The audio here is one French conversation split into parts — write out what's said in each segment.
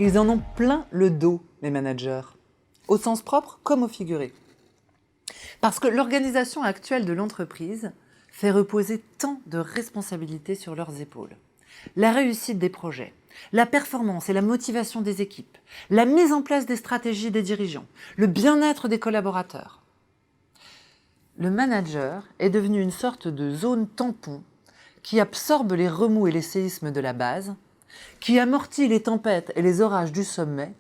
Ils en ont plein le dos, les managers, au sens propre comme au figuré. Parce que l'organisation actuelle de l'entreprise fait reposer tant de responsabilités sur leurs épaules. La réussite des projets, la performance et la motivation des équipes, la mise en place des stratégies des dirigeants, le bien-être des collaborateurs. Le manager est devenu une sorte de zone tampon qui absorbe les remous et les séismes de la base, qui amortit les tempêtes et les orages du sommet,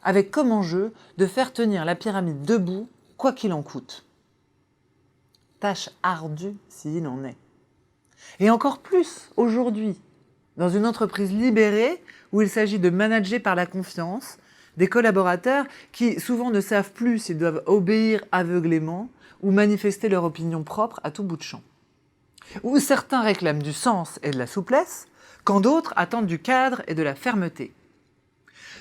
avec comme enjeu de faire tenir la pyramide debout, quoi qu'il en coûte. Tâche ardue s'il en est. Et encore plus aujourd'hui, dans une entreprise libérée où il s'agit de manager par la confiance des collaborateurs qui souvent ne savent plus s'ils doivent obéir aveuglément ou manifester leur opinion propre à tout bout de champ. Où certains réclament du sens et de la souplesse, quand d'autres attendent du cadre et de la fermeté.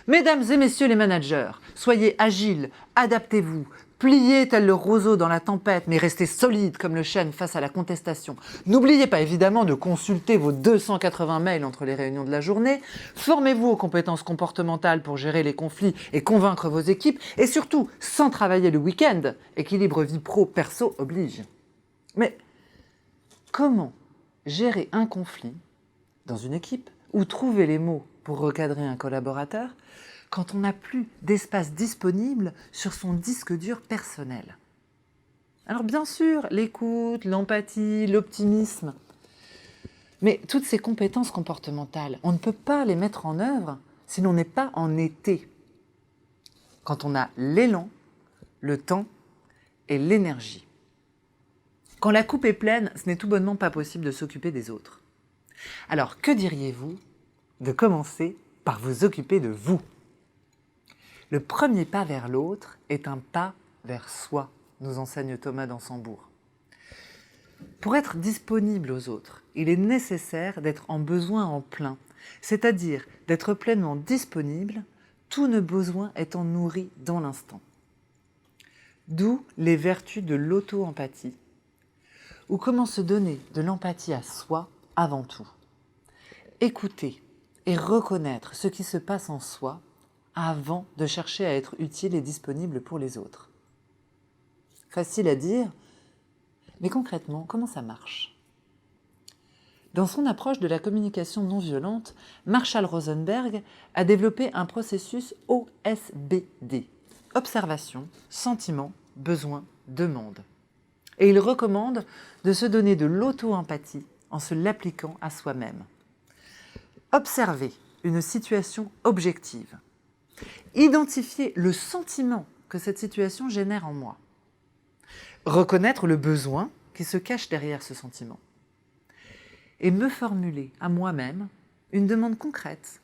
Mesdames et messieurs les managers, soyez agiles, adaptez-vous, pliez tel le roseau dans la tempête, mais restez solides comme le chêne face à la contestation. N'oubliez pas évidemment de consulter vos 280 mails entre les réunions de la journée, formez-vous aux compétences comportementales pour gérer les conflits et convaincre vos équipes, et surtout, sans travailler le week-end, équilibre vie pro-perso oblige. Mais comment gérer un conflit dans une équipe ou trouver les mots pour recadrer un collaborateur quand on n'a plus d'espace disponible sur son disque dur personnel? Alors bien sûr, l'écoute, l'empathie, l'optimisme, mais toutes ces compétences comportementales, on ne peut pas les mettre en œuvre si l'on n'est pas en été. Quand on a l'élan, le temps et l'énergie. Quand la coupe est pleine, ce n'est tout bonnement pas possible de s'occuper des autres. Alors que diriez-vous de commencer par vous occuper de vous? Le premier pas vers l'autre est un pas vers soi, nous enseigne Thomas d'Ansembourg. Pour être disponible aux autres, il est nécessaire d'être en besoin en plein, c'est-à-dire d'être pleinement disponible, tous nos besoins étant nourris dans l'instant. D'où les vertus de l'auto-empathie, ou comment se donner de l'empathie à soi avant tout. Écouter et reconnaître ce qui se passe en soi avant de chercher à être utile et disponible pour les autres. Facile à dire, mais concrètement, comment ça marche? Dans son approche de la communication non violente, Marshall Rosenberg a développé un processus OSBD. Observation, sentiment, besoin, demande. Et il recommande de se donner de l'auto-empathie en se l'appliquant à soi-même. Observer une situation objective. Identifier le sentiment que cette situation génère en moi. Reconnaître le besoin qui se cache derrière ce sentiment. Et me formuler à moi-même une demande concrète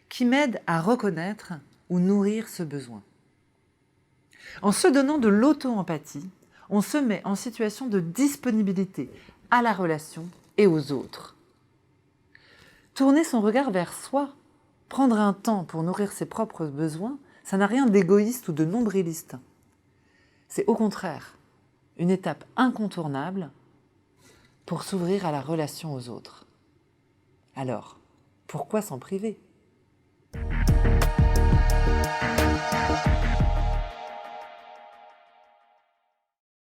qui m'aide à reconnaître ou nourrir ce besoin. En se donnant de l'auto-empathie, on se met en situation de disponibilité à la relation et aux autres. Tourner son regard vers soi, prendre un temps pour nourrir ses propres besoins, ça n'a rien d'égoïste ou de nombriliste. C'est au contraire une étape incontournable pour s'ouvrir à la relation aux autres. Alors, pourquoi s'en priver ?